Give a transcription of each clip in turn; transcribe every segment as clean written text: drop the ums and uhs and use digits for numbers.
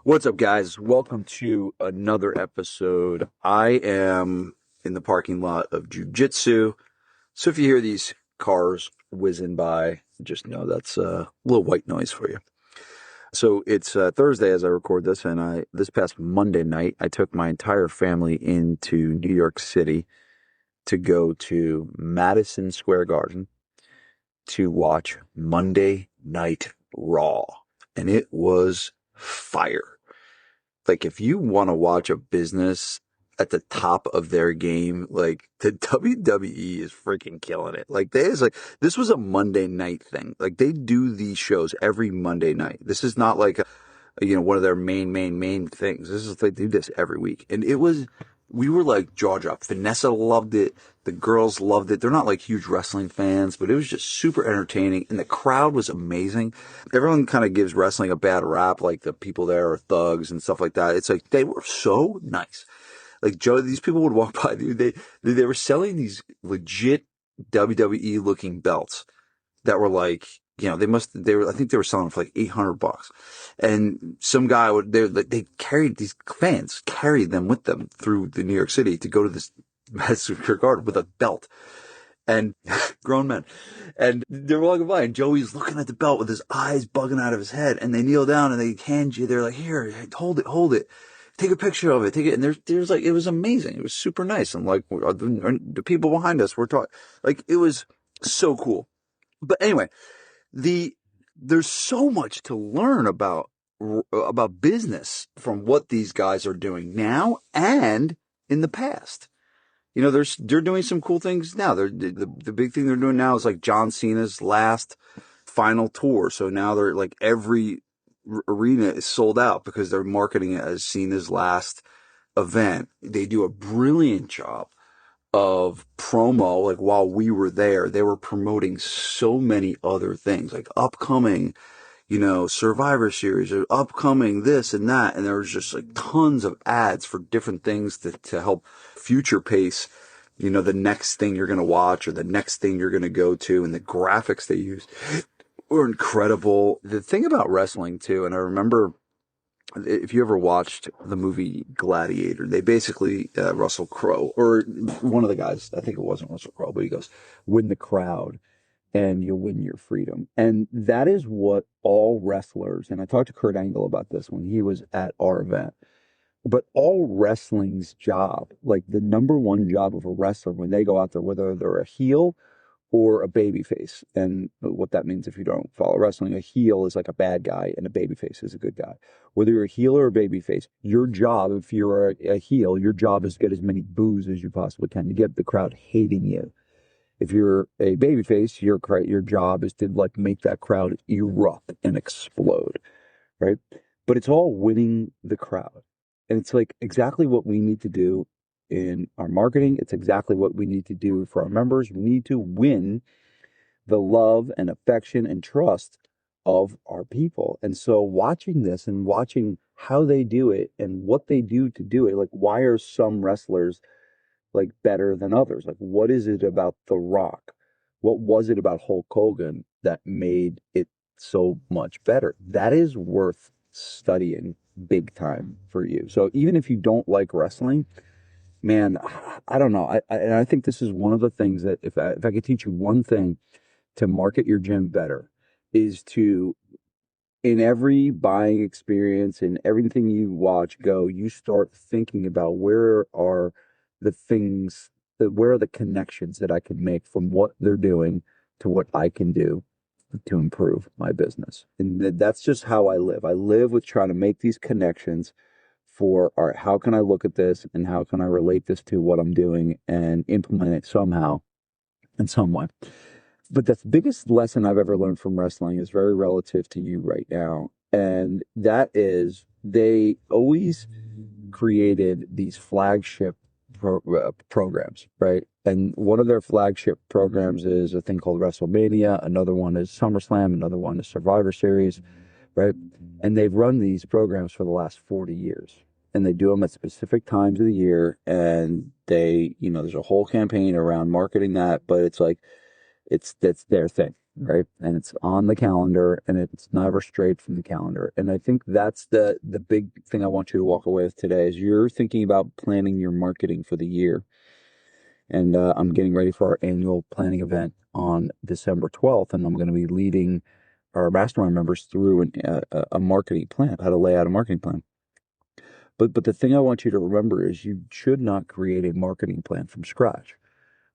What's up, guys? Welcome to another episode. I am in the parking lot of Jiu-Jitsu. So if you hear these cars whizzing by, just know that's a little white noise for you. So it's Thursday as I record this, and this past Monday night, I took my entire family into New York City to go to Madison Square Garden to watch Monday Night Raw. And it was fire. Like, if you want to watch a business at the top of their game, like, the WWE is freaking killing it. Like, this was a Monday night thing. Like, they do these shows every Monday night. This is not like one of their main things. This is, they do this every week. And we were like jaw dropped. Vanessa loved it. The girls loved it. They're not like huge wrestling fans, but it was just super entertaining. And the crowd was amazing. Everyone kind of gives wrestling a bad rap, like the people there are thugs and stuff like that. It's like, they were so nice. Like, Joe, these people would walk by, dude. They were selling these legit WWE looking belts that were like, I think they were selling for like $800. And some guy these fans carried them with them through the New York City to go to this Madison Square Garden with a belt. And grown men. And they're walking by, and Joey's looking at the belt with his eyes bugging out of his head. And they kneel down and they hand you, they're like, here, hold it. Take a picture of it. Take it. And there's like, it was amazing. It was super nice. And like, the people behind us were talking, like, it was so cool. But anyway, there's so much to learn about business from what these guys are doing now and in the past. They're doing some cool things now. The big thing they're doing now is like John Cena's last final tour. So now they're like, every arena is sold out because they're marketing it as Cena's last event. They do a brilliant job of promo. Like, while we were there, they were promoting so many other things, like upcoming, Survivor Series, or upcoming this and that. And there was just like tons of ads for different things to help future pace, the next thing you're going to watch or the next thing you're going to go to. And the graphics they used were incredible. The thing about wrestling too, and I remember, if you ever watched the movie Gladiator, they basically, Russell Crowe, or one of the guys, I think it wasn't Russell Crowe, but he goes, win the crowd and you'll win your freedom. And that is what all wrestlers, and I talked to Kurt Angle about this when he was at our event, but all wrestling's job, like the number one job of a wrestler when they go out there, whether they're a heel or a babyface. And what that means, if you don't follow wrestling, a heel is like a bad guy and a babyface is a good guy. Whether you're a heel or a babyface, your job, if you're a heel, your job is to get as many boos as you possibly can to get the crowd hating you. If you're a babyface, your job is to like make that crowd erupt and explode, right? But it's all winning the crowd. And it's like exactly what we need to do in our marketing. It's exactly what we need to do for our members. We need to win the love and affection and trust of our people. And so watching this and watching how they do it and what they do to do it, like, why are some wrestlers like better than others? Like, what is it about The Rock? What was it about Hulk Hogan that made it so much better? That is worth studying big time for you. So even if you don't like wrestling, man, I don't know. I think this is one of the things that if I could teach you one thing to market your gym better, is to, in every buying experience and everything you watch go, you start thinking about where are the connections that I can make from what they're doing to what I can do to improve my business. And that's just how I live. I live with trying to make these connections for, all right, how can I look at this and how can I relate this to what I'm doing and implement it somehow in some way. But the biggest lesson I've ever learned from wrestling is very relative to you right now. And that is, they always created these flagship programs, right? And one of their flagship programs is a thing called WrestleMania. Another one is SummerSlam. Another one is Survivor Series, right? And they've run these programs for the last 40 years. And they do them at specific times of the year. And they, there's a whole campaign around marketing that, but it's like, that's their thing. right? And it's on the calendar and it's never strayed from the calendar. And I think that's the big thing I want you to walk away with today is you're thinking about planning your marketing for the year. And I'm getting ready for our annual planning event on December 12th, and I'm going to be leading our mastermind members through a marketing plan, how to lay out a marketing plan. But the thing I want you to remember is you should not create a marketing plan from scratch,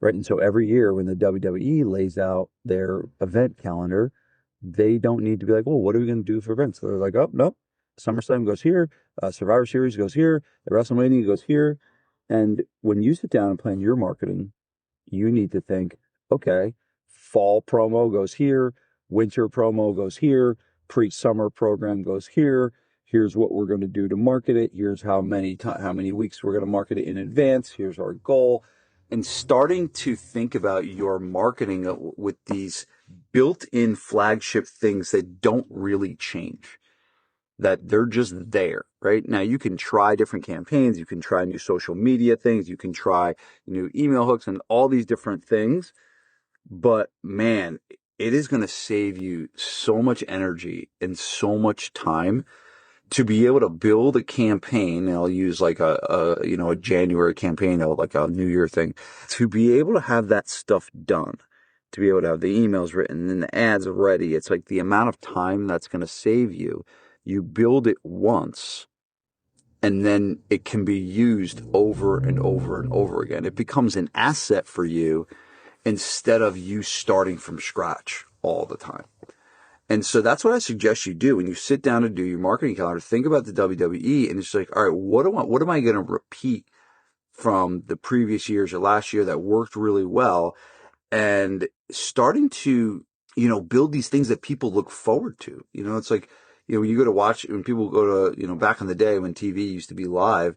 right? And so every year when the WWE lays out their event calendar, they don't need to be like, well, what are we going to do for events? So they're like, oh, no, SummerSlam goes here, Survivor Series goes here, the WrestleMania goes here. And when you sit down and plan your marketing, you need to think, okay, fall promo goes here, winter promo goes here, pre-summer program goes here. Here's what we're going to do to market it. Here's how many weeks we're going to market it in advance. Here's our goal. And starting to think about your marketing with these built-in flagship things that don't really change, that they're just there, right? Now you can try different campaigns, you can try new social media things, you can try new email hooks and all these different things. But man, it is going to save you so much energy and so much time to be able to build a campaign. And I'll use like a January campaign or like a New Year thing, to be able to have that stuff done, to be able to have the emails written and the ads ready. It's like the amount of time that's going to save you. You build it once and then it can be used over and over and over again. It becomes an asset for you instead of you starting from scratch all the time. And so that's what I suggest you do when you sit down to do your marketing calendar. Think about the WWE and it's like, all right, what am I going to repeat from the previous years or last year that worked really well, and starting to, build these things that people look forward to. It's like, when you go to watch, when people go to, back in the day when TV used to be live,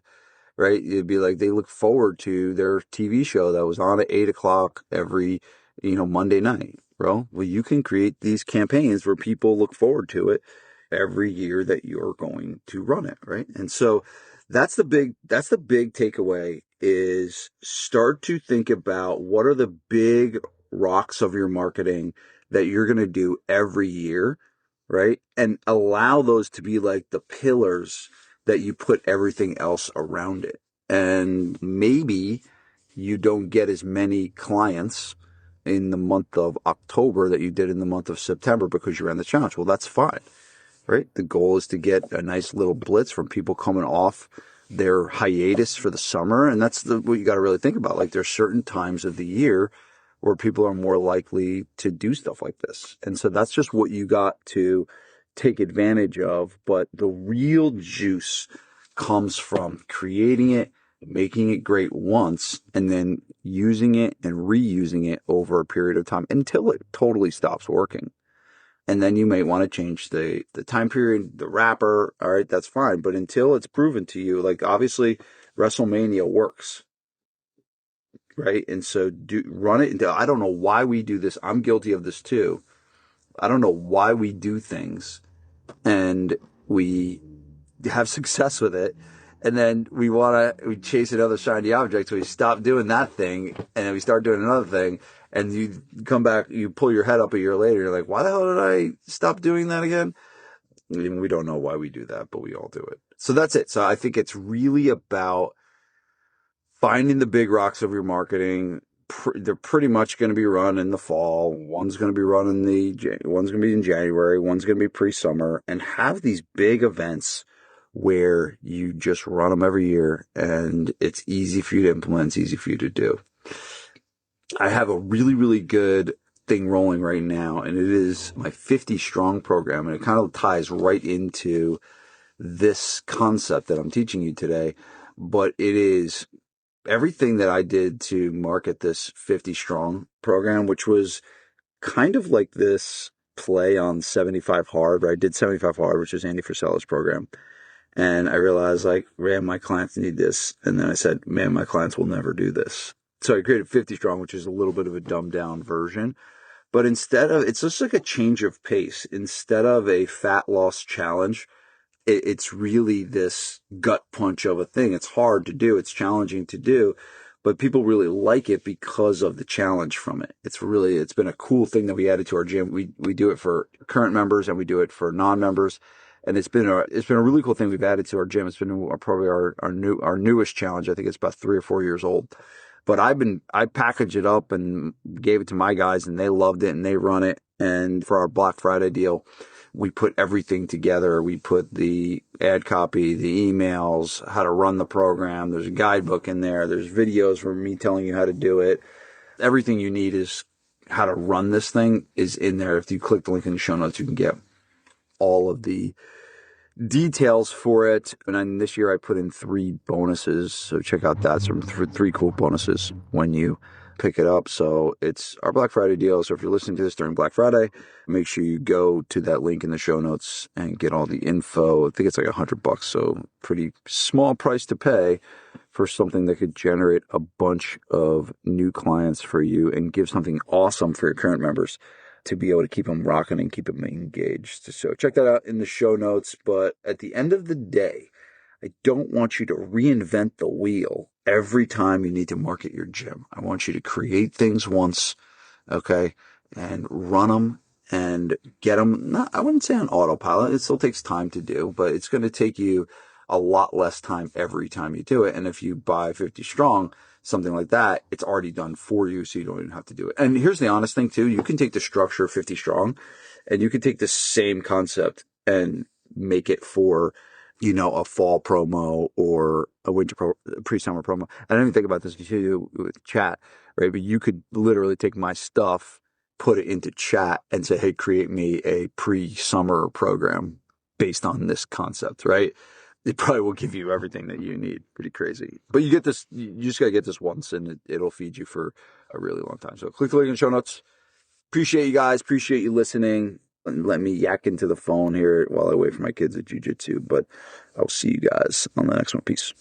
right? It'd be like they look forward to their TV show that was on at 8 o'clock every, Monday night, bro. Well, you can create these campaigns where people look forward to it every year that you're going to run it, right? And so that's the big takeaway is start to think about what are the big rocks of your marketing that you're going to do every year, right? And allow those to be like the pillars that you put everything else around it. And maybe you don't get as many clients in the month of October that you did in the month of September because you ran the challenge. Well, that's fine, right? The goal is to get a nice little blitz from people coming off their hiatus for the summer. And that's what you got to really think about. Like there's certain times of the year where people are more likely to do stuff like this. And so that's just what you got to take advantage of. But the real juice comes from creating it, making it great once, and then using it and reusing it over a period of time until it totally stops working. And then you may want to change the time period, the wrapper. All right, that's fine. But until it's proven to you, like obviously WrestleMania works, right? And so run it. I don't know why we do this. I'm guilty of this too. I don't know why we do things and we have success with it. And then we chase another shiny object. So we stop doing that thing and then we start doing another thing. And you come back, you pull your head up a year later. You're like, why the hell did I stop doing that again? We don't know why we do that, but we all do it. So that's it. So I think it's really about finding the big rocks of your marketing. They're pretty much going to be run in the fall. One's going to be one's going to be in January. One's going to be pre-summer, and have these big events where you just run them every year and it's easy for you to implement. It's easy for you to do. I have a really, really good thing rolling right now, and it is my 50 strong program. And it kind of ties right into this concept that I'm teaching you today, but it is everything that I did to market this 50 strong program, which was kind of like this play on 75 hard, right? I did 75 hard, which is Andy Frisella's program. And I realized like, man, my clients need this. And then I said, man, my clients will never do this. So I created 50 strong, which is a little bit of a dumbed down version, but it's just like a change of pace. Instead of a fat loss challenge, it's really this gut punch of a thing. It's hard to do. It's challenging to do, but people really like it because of the challenge from it. It's been a cool thing that we added to our gym. We do it for current members and we do it for non-members. And it's been a really cool thing we've added to our gym. It's been probably our newest challenge. I think it's about 3 or 4 years old. But I packaged it up and gave it to my guys and they loved it and they run it. And for our Black Friday deal, we put everything together. We put the ad copy, the emails, how to run the program. There's a guidebook in there. There's videos from me telling you how to do it. Everything you need is how to run this thing is in there. If you click the link in the show notes, you can get all of the details for it. And then this year I put in 3 bonuses. So check out that. Some 3 cool bonuses when you pick it up. So it's our Black Friday deal. So if you're listening to this during Black Friday, make sure you go to that link in the show notes and get all the info. I think it's like $100. So pretty small price to pay for something that could generate a bunch of new clients for you and give something awesome for your current members to be able to keep them rocking and keep them engaged. So check that out in the show notes. But at the end of the day, I don't want you to reinvent the wheel every time you need to market your gym. I want you to create things once, okay, and run them and get them, I wouldn't say on autopilot. It still takes time to do, but it's going to take you a lot less time every time you do it. And if you buy 50 Strong, something like that, it's already done for you, so you don't even have to do it. And here's the honest thing too. You can take the structure of 50 Strong and you can take the same concept and make it for, a fall promo or a pre-summer promo. I didn't even think about this with chat, right? But you could literally take my stuff, put it into chat and say, hey, create me a pre-summer program based on this concept, right? It probably will give you everything that you need. Pretty crazy. But you get this, you just got to get this once and it'll feed you for a really long time. So click the link in the show notes. Appreciate you guys. Appreciate you listening. And let me yak into the phone here while I wait for my kids at jiu-jitsu. But I'll see you guys on the next one. Peace.